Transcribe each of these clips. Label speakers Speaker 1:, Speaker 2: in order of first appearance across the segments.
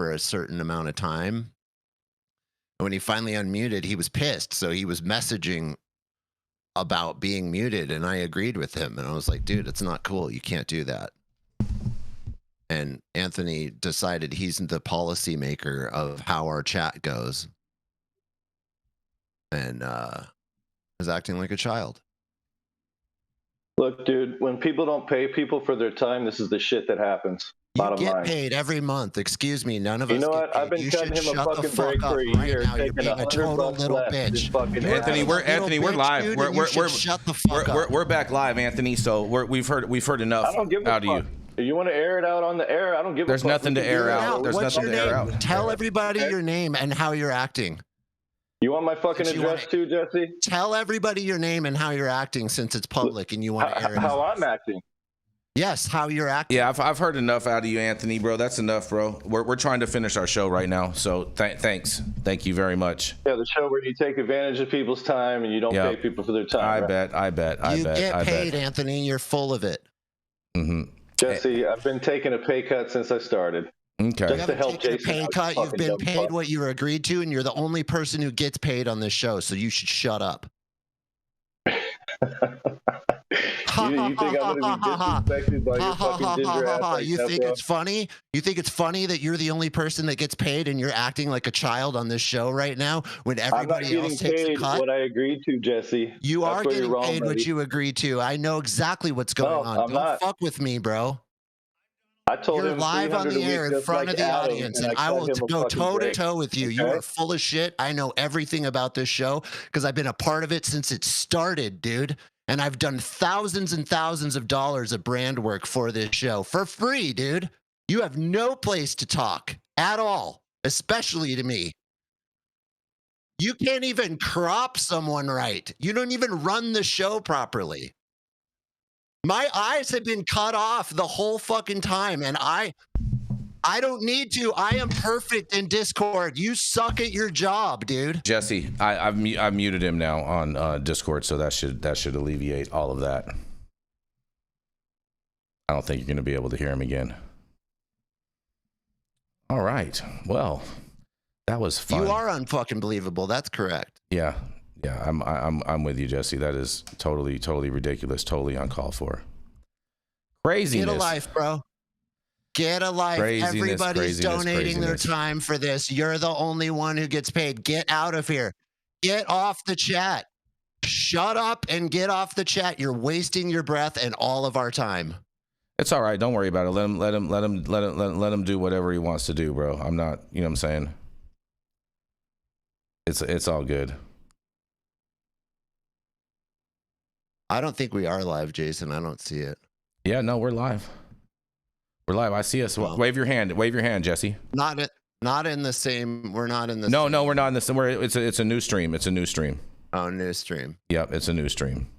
Speaker 1: for a certain amount of time. And when he finally unmuted, he was pissed. So he was messaging about being muted, and I agreed with him. And I was like, dude, it's not cool. You can't do that. And Anthony decided he's the policymaker of how our chat goes. And is acting like a child.
Speaker 2: Look, dude, when people don't pay people for their time, this is the shit that happens.
Speaker 1: You get paid every month. Excuse me, none of us.
Speaker 2: You know what? I've been cutting him a fucking break for a year, taking $100 less.
Speaker 3: Anthony, we're live. We're back live, Anthony. So we've heard enough out of you.
Speaker 2: You want to air it out on the air? I don't give a fuck.
Speaker 3: There's nothing to air out. There's nothing to air out.
Speaker 1: Tell everybody your name and how you're acting.
Speaker 2: You want my fucking address too, Jesse?
Speaker 1: Tell everybody your name and how you're acting since it's public and you want to air it.
Speaker 2: How I'm acting.
Speaker 1: Yes, how you're acting.
Speaker 3: Yeah, I've heard enough out of you, Anthony, bro. That's enough, bro. We're trying to finish our show right now. So thanks. Thank you very much.
Speaker 2: Yeah, the show where you take advantage of people's time and you don't pay people for their time.
Speaker 3: I bet.
Speaker 1: You get paid, Anthony. You're full of it.
Speaker 3: Mm-hmm.
Speaker 2: Jesse, I've been taking a pay cut since I started.
Speaker 3: Okay.
Speaker 2: Just to help Jason.
Speaker 1: Pay cut. You've been paid what you agreed to, and you're the only person who gets paid on this show. So you should shut up.
Speaker 2: You think I'm gonna be disrespected by your fucking ginger ass like
Speaker 1: You
Speaker 2: that,
Speaker 1: think
Speaker 2: bro?
Speaker 1: it's funny? You think it's funny that you're the only person that gets paid and you're acting like a child on this show right now when everybody else takes a cut?
Speaker 2: What I agreed to, Jesse.
Speaker 1: You are getting paid what you agreed to. I know exactly what's going on. Don't fuck with me, bro.
Speaker 2: I told
Speaker 1: You're
Speaker 2: him
Speaker 1: live on the air in front of the audience, and I will go toe to toe with you.
Speaker 2: Okay?
Speaker 1: You are full of shit. I know everything about this show because I've been a part of it since it started, dude. And I've done thousands and thousands of dollars of brand work for this show for free, dude. You have no place to talk at all, especially to me. You can't even crop someone right. You don't even run the show properly. My eyes have been cut off the whole fucking time, and I don't need to. I am perfect in Discord. You suck at your job, dude.
Speaker 3: Jesse, I've muted him now on Discord, so that should alleviate all of that. I don't think you're going to be able to hear him again. All right. Well, that was fun.
Speaker 1: You are unfucking believable. That's correct.
Speaker 3: Yeah. Yeah, I'm with you, Jesse. That is totally ridiculous, totally uncalled for. Craziness.
Speaker 1: Get a life, bro. Get a life. Everybody's donating their time for this. You're the only one who gets paid. Get out of here. Get off the chat. Shut up and get off the chat. You're wasting your breath and all of our time.
Speaker 3: It's all right. Don't worry about it. Let him do whatever he wants to do, bro. I'm not, you know what I'm saying? It's all good.
Speaker 1: I don't think we are live, Jason. I don't see it.
Speaker 3: Yeah, no, we're live. We're live. I see us. Well, wave your hand. Wave your hand, Jesse.
Speaker 1: Not in the same. We're not in the.
Speaker 3: No, we're not in the same. It's a new stream. It's a new stream.
Speaker 1: Oh, new stream.
Speaker 3: Yep, it's a new stream.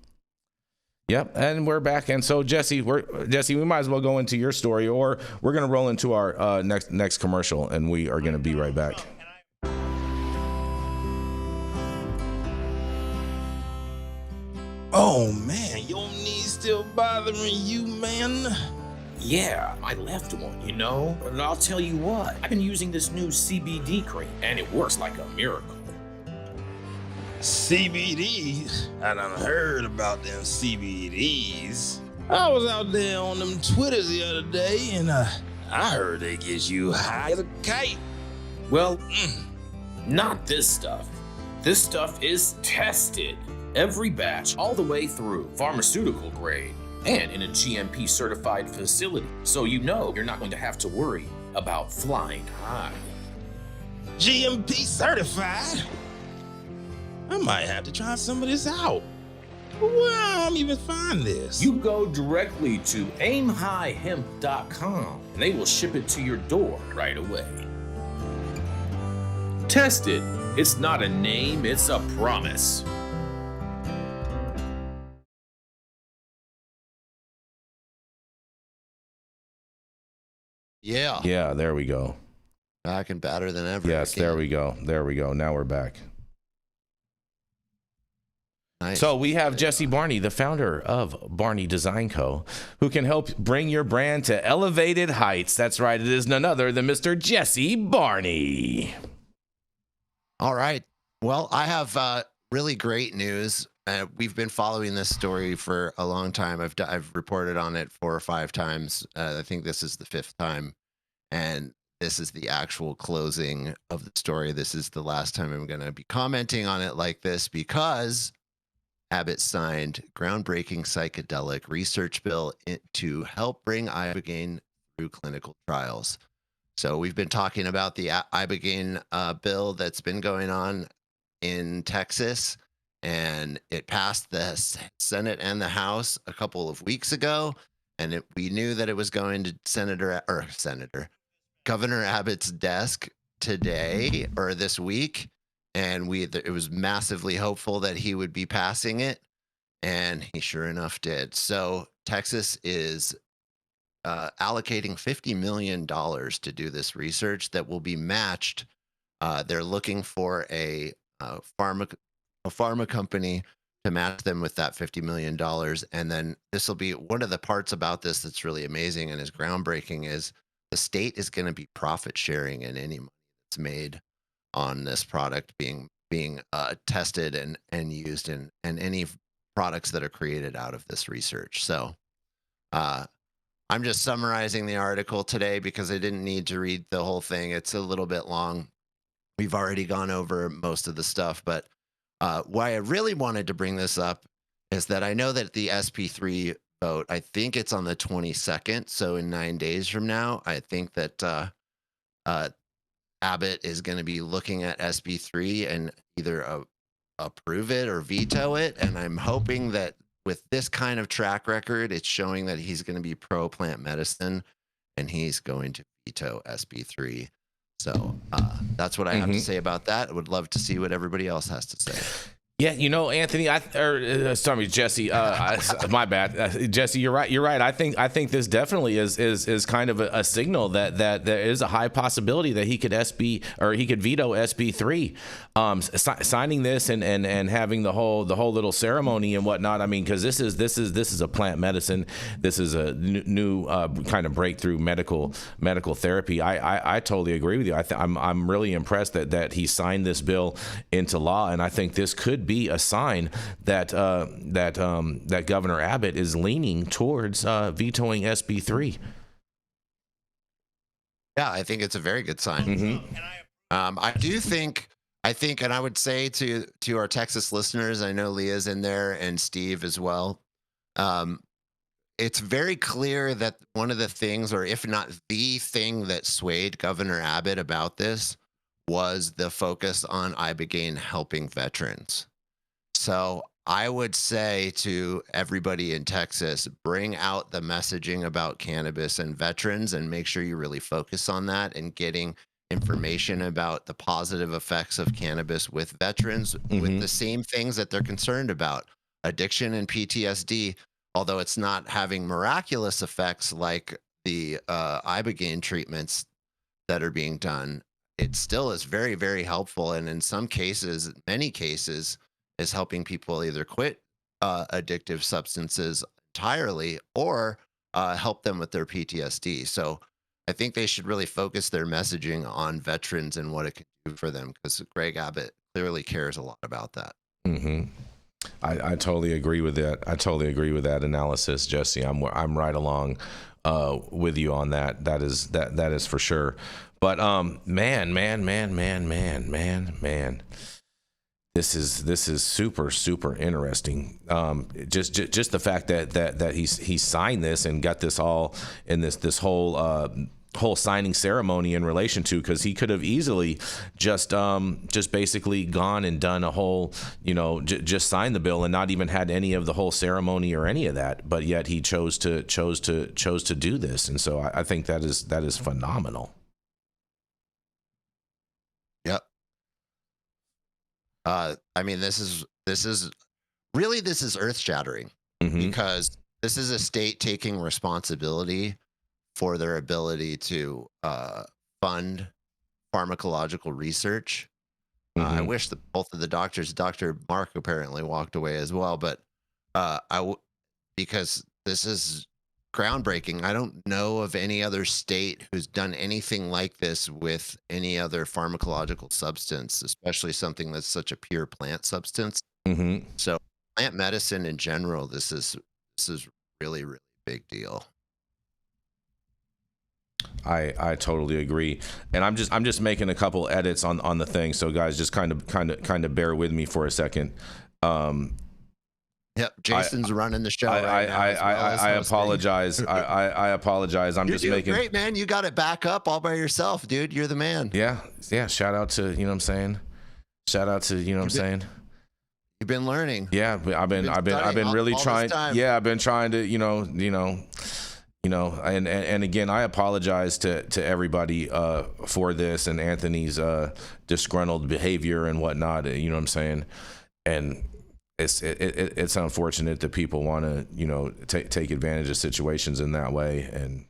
Speaker 3: Yep, and we're back. And so, Jesse, we might as well go into your story, or we're gonna roll into our next commercial, and we are gonna be right back.
Speaker 4: Oh man, your knees still bothering you, man?
Speaker 5: Yeah, my left one, you know? But I'll tell you what, I've been using this new CBD cream, and it works like a miracle.
Speaker 4: CBDs? I done heard about them CBDs. I was out there on them Twitters the other day, and I heard they get you high as a kite.
Speaker 5: Well, not this stuff. This stuff is tested. Every batch, all the way through, pharmaceutical grade, and in a GMP certified facility, so you know you're not going to have to worry about flying high.
Speaker 4: GMP certified? I might have to try some of this out. Where I'm even find this?
Speaker 5: You go directly to aimhighhemp.com and they will ship it to your door right away. Test it. It's not a name, it's a promise.
Speaker 1: Yeah.
Speaker 3: Yeah, there we go.
Speaker 1: Back and better than ever.
Speaker 3: Yes,
Speaker 1: again.
Speaker 3: there we go. There we go. Now we're back.
Speaker 1: Nice.
Speaker 3: So we have Jesse Barney, the founder of Barney Design Co., who can help bring your brand to elevated heights. That's right. It is none other than Mr. Jesse Barney.
Speaker 1: All right. Well, I have really great news. We've been following this story for a long time. I've reported on it 4 or 5 times. I think this is the 5th time, and this is the actual closing of the story. This is the last time I'm going to be commenting on it like this, because Abbott signed groundbreaking psychedelic research bill to help bring ibogaine through clinical trials. So we've been talking about the ibogaine bill that's been going on in Texas, and it passed the Senate and the House a couple of weeks ago, and we knew that it was going to Governor Abbott's desk today or this week, and it was massively hopeful that he would be passing it, and he sure enough did. So Texas is allocating $50 million to do this research that will be matched. They're looking for a pharma company to match them with that $50 million. And then this will be one of the parts about this that's really amazing and is groundbreaking is the state is going to be profit sharing in any money that's made on this product being tested and used in any products that are created out of this research. So I'm just summarizing the article today because I didn't need to read the whole thing. It's a little bit long. We've already gone over most of the stuff, but why I really wanted to bring this up is that I know that the SP3 vote, I think it's on the 22nd. So in 9 days from now, I think that Abbott is going to be looking at SB3 and either approve it or veto it. And I'm hoping that with this kind of track record, it's showing that he's going to be pro plant medicine and he's going to veto SB3. So that's what I have to say about that. I would love to see what everybody else has to say.
Speaker 3: Yeah, Anthony, sorry, Jesse. My bad, Jesse. You're right. I think this definitely is kind of a signal that there is a high possibility that he could veto SB3. Signing this and having the whole little ceremony and whatnot. I mean, because this is a plant medicine. This is a new kind of breakthrough medical therapy. I totally agree with you. I'm really impressed that he signed this bill into law, and I think this could be a sign that Governor Abbott is leaning towards vetoing SB3.
Speaker 1: Yeah, I think it's a very good sign.
Speaker 3: Mm-hmm.
Speaker 1: I think, and I would say to our Texas listeners, I know Leah's in there and Steve as well. It's very clear that one of the things, or if not the thing that swayed Governor Abbott about this, was the focus on ibogaine helping veterans. So I would say to everybody in Texas, bring out the messaging about cannabis and veterans and make sure you really focus on that and getting information about the positive effects of cannabis with veterans with the same things that they're concerned about, addiction and PTSD, although it's not having miraculous effects like the ibogaine treatments that are being done. It still is very, very helpful. And in some cases, many cases, is helping people either quit addictive substances entirely or help them with their PTSD. So I think they should really focus their messaging on veterans and what it can do for them, because Greg Abbott clearly cares a lot about that.
Speaker 3: Mm-hmm. I totally agree with that. I totally agree with that analysis, Jesse. I'm right along with you on that. That is for sure. But man. This is super interesting. Just the fact that he signed this and got this all in this whole signing ceremony in relation to, because he could have easily just basically gone and done a whole, just signed the bill and not even had any of the whole ceremony or any of that. But yet he chose to do this, and so I think that is phenomenal.
Speaker 1: Yep. I mean, this is earth-shattering, because this is a state taking responsibility for their ability to fund pharmacological research I wish that both of the doctors, Dr. Mark apparently walked away as well, but because this is groundbreaking. I don't know of any other state who's done anything like this with any other pharmacological substance, especially something that's such a pure plant substance. So plant medicine in general, this is really, really big deal.
Speaker 3: I totally agree, and I'm just making a couple edits on the thing. So guys, just kind of bear with me for a second.
Speaker 1: Yep, Jason's running the show.
Speaker 3: I apologize. I apologize.
Speaker 1: You're doing great, man. You got it back up all by yourself, dude. You're the man.
Speaker 3: Yeah. Shout out to, you know what I'm saying. Shout out to, you know what I'm saying.
Speaker 1: You've been learning.
Speaker 3: Yeah, I've been really trying. Yeah, I've been trying to, you know, and again, I apologize to everybody for this and Anthony's disgruntled behavior and whatnot. You know what I'm saying, and. It's unfortunate that people want to, you know, take advantage of situations in that way, and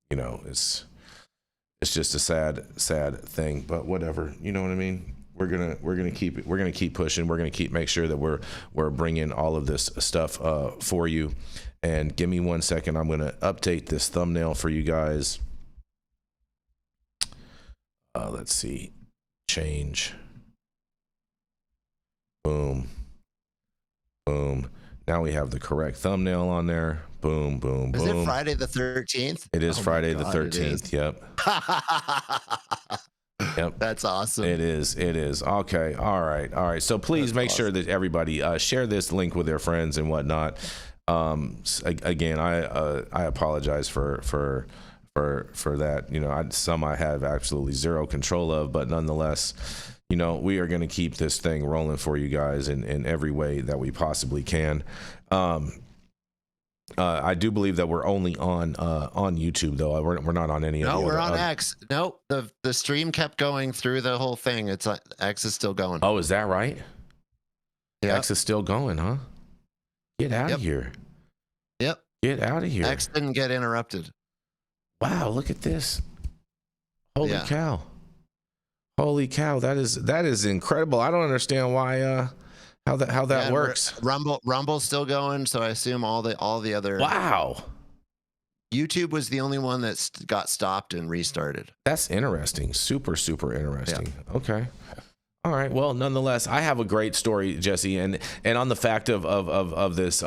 Speaker 3: you know, it's just a sad thing. But whatever, you know what I mean. We're gonna keep pushing. We're gonna make sure that we're bringing all of this stuff for you. And give me 1 second. I'm gonna update this thumbnail for you guys. Let's see, change. Boom. Boom. Now we have the correct thumbnail on there. Boom, boom, boom.
Speaker 1: Is it Friday the 13th?
Speaker 3: It is Friday the 13th. Yep. Yep.
Speaker 1: That's awesome.
Speaker 3: It is. Okay. All right. So please make sure that everybody share this link with their friends and whatnot. Again, I apologize for that. You know, some I have absolutely zero control of, but nonetheless, you know, we are going to keep this thing rolling for you guys in every way that we possibly can. I do believe that we're only on YouTube, though. We're not on any.
Speaker 1: No, we're on X. No, the stream kept going through the whole thing. It's X is still going.
Speaker 3: Oh, is that right?
Speaker 1: Yeah,
Speaker 3: X is still going, huh? Get out of here.
Speaker 1: Yep.
Speaker 3: Get out of here.
Speaker 1: X didn't get interrupted.
Speaker 3: Wow, look at this. Holy cow. Holy cow, that is incredible. I don't understand why how that works.
Speaker 1: Rumble's still going, so I assume all the other.
Speaker 3: Wow.
Speaker 1: YouTube was the only one that got stopped and restarted.
Speaker 3: That's interesting. Super interesting. Yeah. Okay. All right. Well, nonetheless, I have a great story, Jesse, and on the fact of this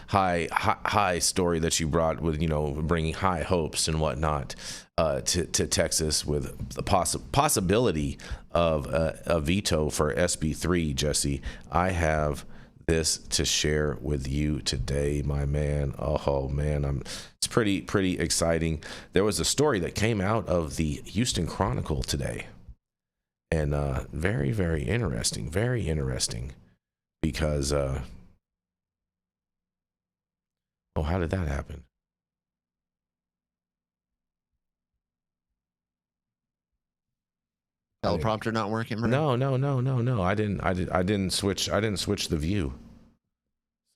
Speaker 3: high story that you brought with, you know, bringing high hopes and whatnot to Texas with the possibility of a veto for SB3, Jesse. I have this to share with you today, my man. Oh man, it's pretty exciting. There was a story that came out of the Houston Chronicle today. And very interesting, because how did that happen?
Speaker 1: Teleprompter not working, right?
Speaker 3: No. I didn't switch the view.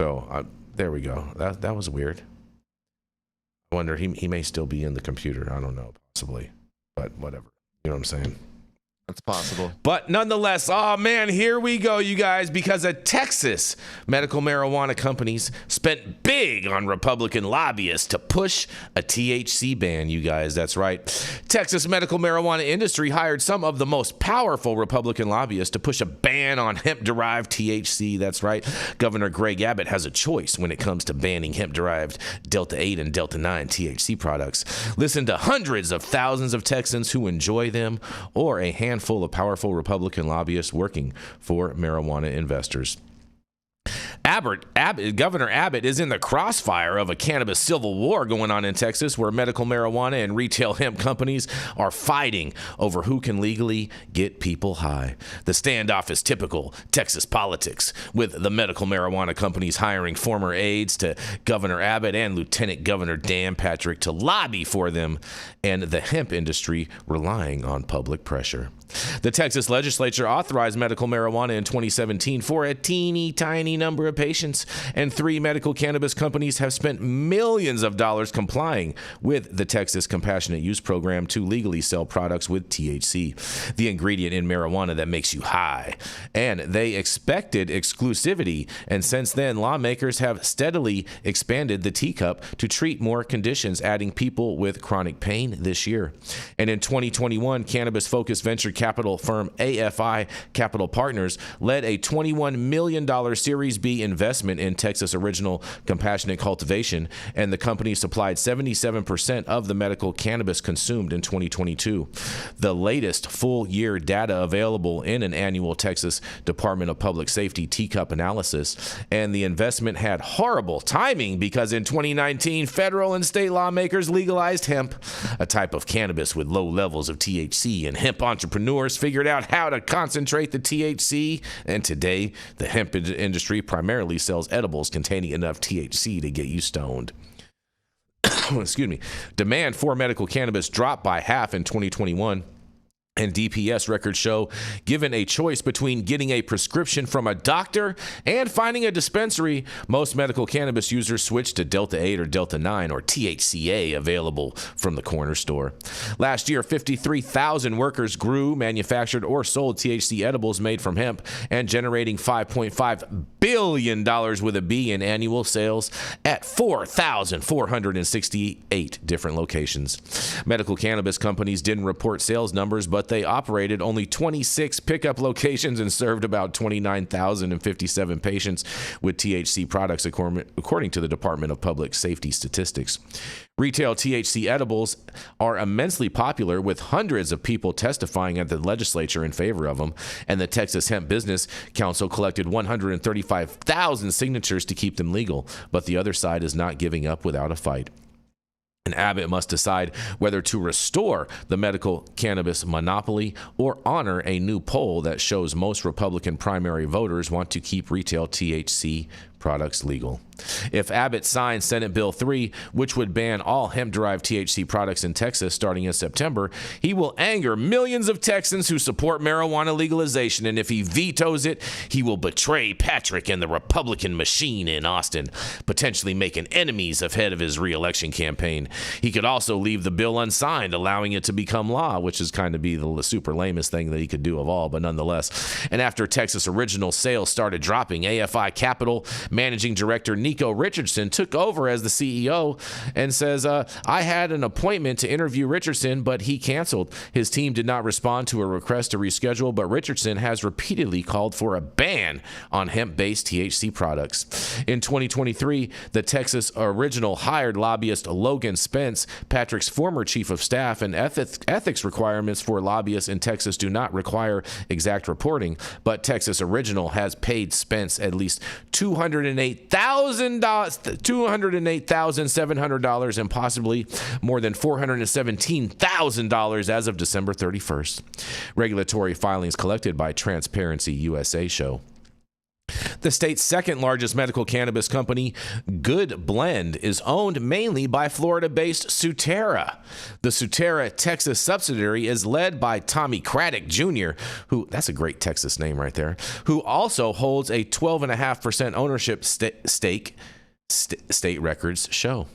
Speaker 3: So there we go. That was weird. I wonder, he may still be in the computer. I don't know, possibly, but whatever. You know what I'm saying?
Speaker 1: That's possible.
Speaker 3: But nonetheless, oh man, here we go, you guys, because a Texas medical marijuana companies spent big on Republican lobbyists to push a THC ban, you guys. That's right. Texas medical marijuana industry hired some of the most powerful Republican lobbyists to push a ban on hemp-derived THC. That's right. Governor Greg Abbott has a choice when it comes to banning hemp-derived Delta-8 and Delta-9 THC products. Listen to hundreds of thousands of Texans who enjoy them, or a handful of powerful Republican lobbyists working for marijuana investors. Governor Abbott is in the crossfire of a cannabis civil war going on in Texas, where medical marijuana and retail hemp companies are fighting over who can legally get people high. The standoff is typical Texas politics, with the medical marijuana companies hiring former aides to Governor Abbott and Lieutenant Governor Dan Patrick to lobby for them, and the hemp industry relying on public pressure. The Texas legislature authorized medical marijuana in 2017 for a teeny tiny any number of patients, and 3 medical cannabis companies have spent millions of dollars complying with the Texas Compassionate Use Program to legally sell products with THC, the ingredient in marijuana that makes you high. And they expected exclusivity, and since then, lawmakers have steadily expanded the teacup to treat more conditions, adding people with chronic pain this year. And in 2021, cannabis-focused venture capital firm AFI Capital Partners led a $21 million Series B investment in Texas Original Compassionate Cultivation, and the company supplied 77% of the medical cannabis consumed in 2022. The latest full-year data available in an annual Texas Department of Public Safety teacup analysis, and the investment had horrible timing because in 2019, federal and state lawmakers legalized hemp, a type of cannabis with low levels of THC, and hemp entrepreneurs figured out how to concentrate the THC, and today the hemp industry primarily sells edibles containing enough THC to get you stoned. Excuse me. Demand for medical cannabis dropped by half in 2021. And DPS records show, given a choice between getting a prescription from a doctor and finding a dispensary, most medical cannabis users switch to Delta 8 or Delta 9 or THCA available from the corner store. Last year, 53,000 workers grew, manufactured, or sold THC edibles made from hemp, and generating $5.5 billion with a B in annual sales at 4,468 different locations. Medical cannabis companies didn't report sales numbers, but they operated only 26 pickup locations and served about 29,057 patients with THC products, according to the Department of Public Safety statistics. Retail THC edibles are immensely popular, with hundreds of people testifying at the legislature in favor of them, and the Texas Hemp Business Council collected 135,000 signatures to keep them legal, but the other side is not giving up without a fight. And Abbott must decide whether to restore the medical cannabis monopoly or honor a new poll that shows most Republican primary voters want to keep retail THC products legal. If Abbott signs Senate Bill 3, which would ban all hemp-derived THC products in Texas starting in September, he will anger millions of Texans who support marijuana legalization, and if he vetoes it, he will betray Patrick and the Republican machine in Austin, potentially making enemies ahead of his re-election campaign. He could also leave the bill unsigned, allowing it to become law, which is kind of be the super lamest thing that he could do of all, but nonetheless. And after Texas Original sales started dropping, AFI Capital Managing Director Nico Richardson took over as the CEO and says, I had an appointment to interview Richardson, but he canceled. His team did not respond to a request to reschedule, but Richardson has repeatedly called for a ban on hemp-based THC products. In 2023, the Texas Original hired lobbyist Logan Spence, Patrick's former chief of staff, and ethics requirements for lobbyists in Texas do not require exact reporting, but Texas Original has paid Spence at least $208,700 and possibly more than $417,000 as of December 31st. Regulatory filings collected by Transparency USA show. The state's second largest medical cannabis company, Good Blend, is owned mainly by Florida-based Suterra. The Suterra Texas subsidiary is led by Tommy Craddock Jr., who, that's a great Texas name right there, who also holds a 12.5% ownership stake, state records show.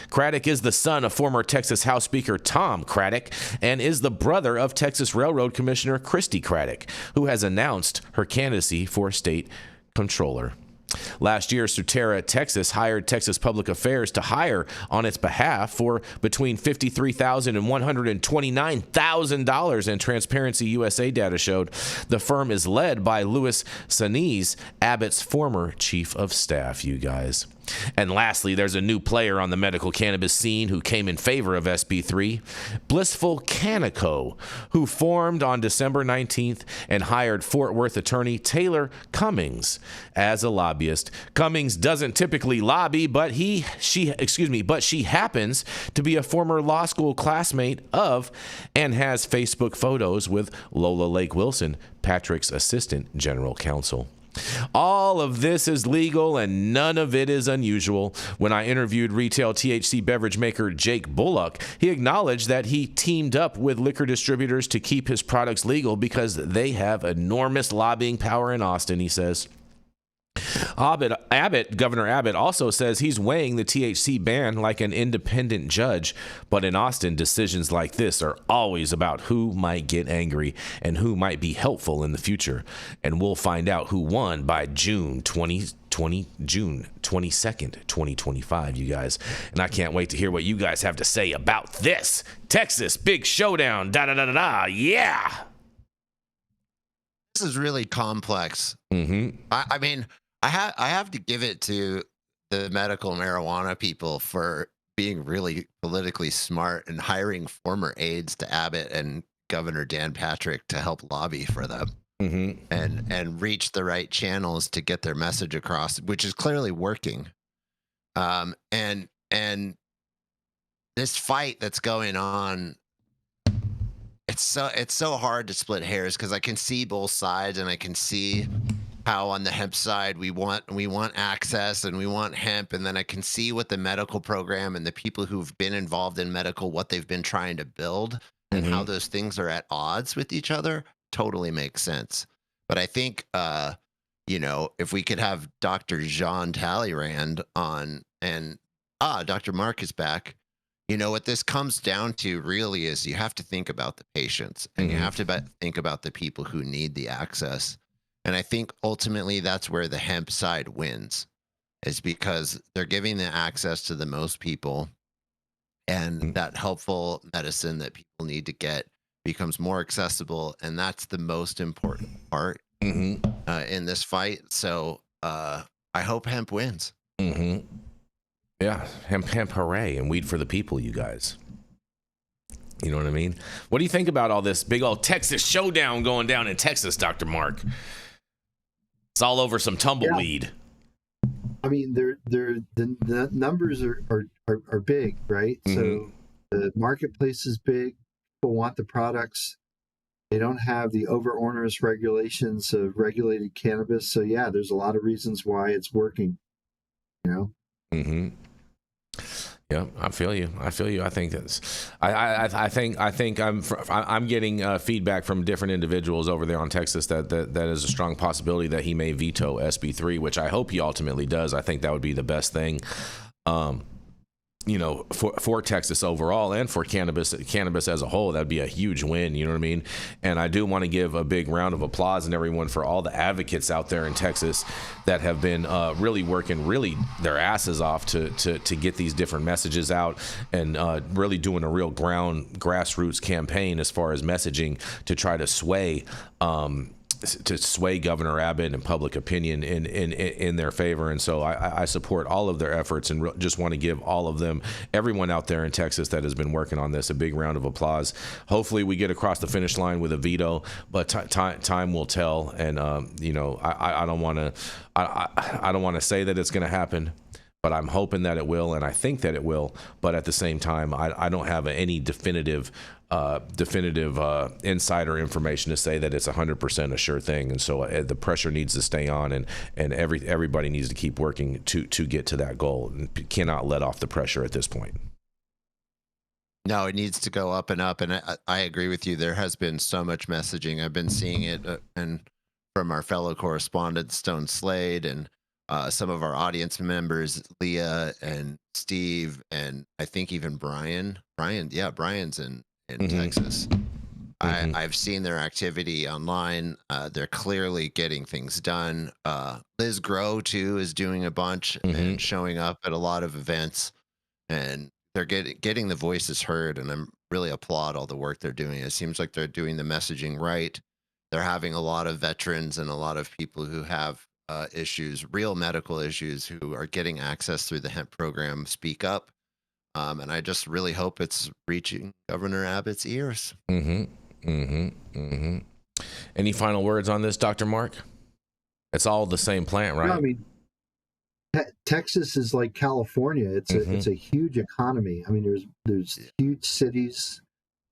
Speaker 3: Craddock is the son of former Texas House Speaker Tom Craddock and is the brother of Texas Railroad Commissioner Christy Craddock, who has announced her candidacy for state controller. Last year, Suterra Texas hired Texas Public Affairs to hire on its behalf for between $53,000 and $129,000, and Transparency USA data showed the firm is led by Louis Sanese, Abbott's former chief of staff, you guys. And lastly, there's a new player on the medical cannabis scene who came in favor of SB3, Blissful Canico, who formed on December 19th and hired Fort Worth attorney Taylor Cummings as a lobbyist. Cummings doesn't typically lobby, but she happens to be a former law school classmate of and has Facebook photos with Lola Lake Wilson, Patrick's assistant general counsel. All of this is legal and none of it is unusual. When I interviewed retail THC beverage maker Jake Bullock, he acknowledged that he teamed up with liquor distributors to keep his products legal because they have enormous lobbying power in Austin, he says. Governor Abbott also says he's weighing the THC ban like an independent judge. But in Austin, decisions like this are always about who might get angry and who might be helpful in the future. And we'll find out who won by June 22nd, 2025, you guys. And I can't wait to hear what you guys have to say about this. Texas, big showdown. Da da da da da. Yeah.
Speaker 1: This is really complex.
Speaker 3: Mm-hmm.
Speaker 1: I mean, I have to give it to the medical marijuana people for being really politically smart and hiring former aides to Abbott and Governor Dan Patrick to help lobby for them.
Speaker 3: Mm-hmm.
Speaker 1: And reach the right channels to get their message across, which is clearly working. And this fight that's going on, it's so hard to split hairs because I can see both sides, and I can see how on the hemp side we want access and we want hemp, and then I can see what the medical program and the people who've been involved in medical, what they've been trying to build, and how those things are at odds with each other. Totally makes sense. But I think, if we could have Dr. Jean Talleyrand on, and Dr. Mark is back. What this comes down to really is you have to think about the patients, and you have to think about the people who need the access. And I think ultimately that's where the hemp side wins, is because they're giving the access to the most people, and that helpful medicine that people need to get becomes more accessible, and that's the most important part in this fight. So I hope hemp wins.
Speaker 3: Yeah, hemp hooray, and weed for the people, you guys. You know what I mean? What do you think about all this big old Texas showdown going down in Texas, Dr. Mark? It's all over some tumbleweed.
Speaker 6: Yeah. I mean, the numbers are big, right? So the marketplace is big. People want the products. They don't have the over onerous regulations of regulated cannabis. So yeah, there's a lot of reasons why it's working.
Speaker 3: Yeah, I feel you. I think that's. I think I'm getting feedback from different individuals over there on Texas that is a strong possibility that he may veto SB3, which I hope he ultimately does. I think that would be the best thing. For Texas overall, and for cannabis as a whole, that'd be a huge win. You know what I mean? And I do want to give a big round of applause and everyone for all the advocates out there in Texas that have been really working their asses off to get these different messages out, and really doing a real grassroots campaign as far as messaging to try to sway Governor Abbott and public opinion in their favor. And so I support all of their efforts, and just want to give all of them, everyone out there in Texas that has been working on this, a big round of applause. Hopefully we get across the finish line with a veto, but time will tell. And I don't want to say that it's going to happen, but I'm hoping that it will, and I think that it will. But at the same time, I don't have any definitive insider information to say that it's 100% a sure thing. And so the pressure needs to stay on, and everybody needs to keep working to get to that goal. And cannot let off the pressure at this point.
Speaker 1: No, it needs to go up and up. And I agree with you. There has been so much messaging. I've been seeing it and from our fellow correspondents, Stone Slade, and some of our audience members, Leah and Steve, and I think even Brian. Yeah, Brian's in Texas. I've seen their activity online. They're clearly getting things done. Liz Grow too is doing a bunch and showing up at a lot of events, and they're getting the voices heard. And I'm really applaud all the work they're doing. It seems like they're doing the messaging right. They're having a lot of veterans and a lot of people who have issues, real medical issues, who are getting access through the hemp program speak up. And I just really hope it's reaching Governor Abbott's ears.
Speaker 3: Any final words on this, Dr. Mark? It's all the same plant, right?
Speaker 6: No, I mean, Texas is like California. It's a huge economy. I mean, there's huge cities,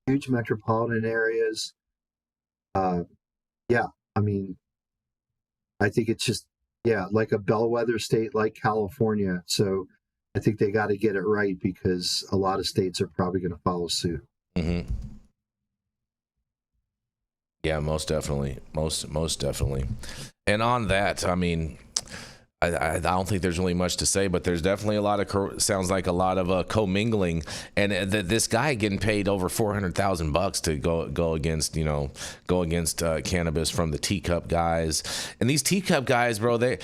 Speaker 6: huge metropolitan areas. Yeah, I mean, I think it's just, like a bellwether state like California. So I think they got to get it right, because a lot of states are probably going to follow suit.
Speaker 3: Yeah, most definitely. Most definitely. And on that, I mean, I don't think there's really much to say, but there's definitely a lot of sounds like a lot of commingling, and this guy getting paid over $400,000 to go against cannabis from the teacup guys. And these teacup guys, bro, they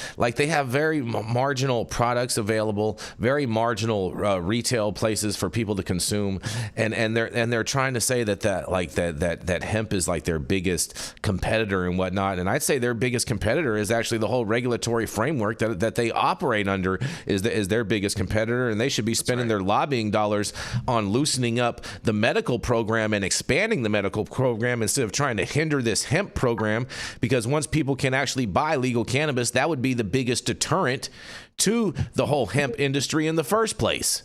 Speaker 3: have very marginal products available, very marginal retail places for people to consume, and they're trying to say that hemp is like their biggest competitor and whatnot. And I'd say their biggest competitor is actually the whole regulatory framework that they operate under is their biggest competitor, and they should be spending their lobbying dollars on loosening up the medical program and expanding the medical program instead of trying to hinder this hemp program, because once people can actually buy legal cannabis, that would be the biggest deterrent to the whole hemp industry in the first place.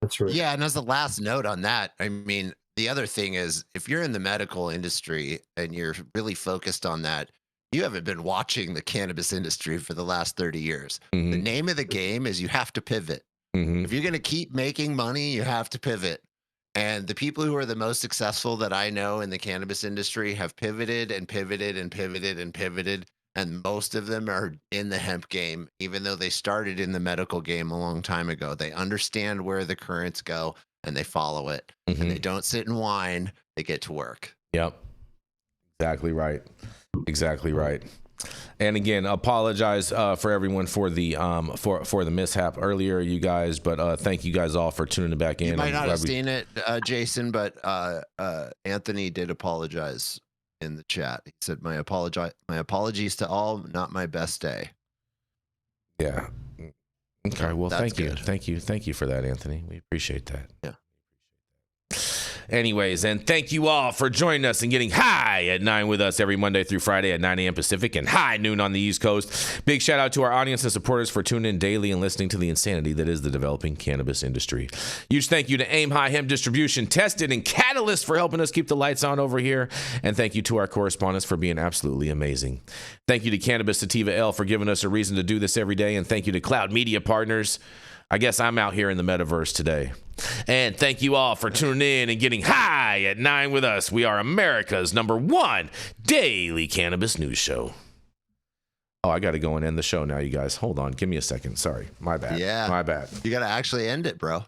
Speaker 6: That's right.
Speaker 1: Yeah, and as a last note on that, I mean, the other thing is, if you're in the medical industry and you're really focused on that, you haven't been watching the cannabis industry for the last 30 years.
Speaker 3: Mm-hmm.
Speaker 1: The name of the game is you have to pivot.
Speaker 3: Mm-hmm.
Speaker 1: If you're going to keep making money, you have to pivot. And the people who are the most successful that I know in the cannabis industry have pivoted and pivoted and pivoted and pivoted. And most of them are in the hemp game, even though they started in the medical game a long time ago. They understand where the currents go and they follow it.
Speaker 3: Mm-hmm.
Speaker 1: And they don't sit and whine. They get to work.
Speaker 3: Yep. Exactly right. Exactly right. And again, apologize for everyone for the mishap earlier, you guys. But thank you guys all for tuning back in.
Speaker 1: You might not have seen it, Jason, but Anthony did apologize in the chat. He said, "My apologies to all. Not my best day."
Speaker 3: Yeah. Okay. Well,
Speaker 1: That's
Speaker 3: thank you.
Speaker 1: good.
Speaker 3: Thank you for that, Anthony. We appreciate that.
Speaker 1: Yeah.
Speaker 3: Anyways, and thank you all for joining us and getting high at 9 with us every Monday through Friday at 9 a.m. Pacific and high noon on the East Coast. Big shout out to our audience and supporters for tuning in daily and listening to the insanity that is the developing cannabis industry. Huge thank you to Aim High Hemp Distribution, Tested, and Catalyst for helping us keep the lights on over here. And thank you to our correspondents for being absolutely amazing. Thank you to Cannabis Sativa L for giving us a reason to do this every day. And thank you to Cloud Media Partners. I guess I'm out here in the metaverse today. And thank you all for tuning in and getting high at 9 with us. We are America's #1 daily cannabis news show. Oh, I got to go and end the show now, you guys. Hold on. Give me a second. Sorry. My bad.
Speaker 1: Yeah.
Speaker 3: My bad.
Speaker 1: You got to actually end it, bro.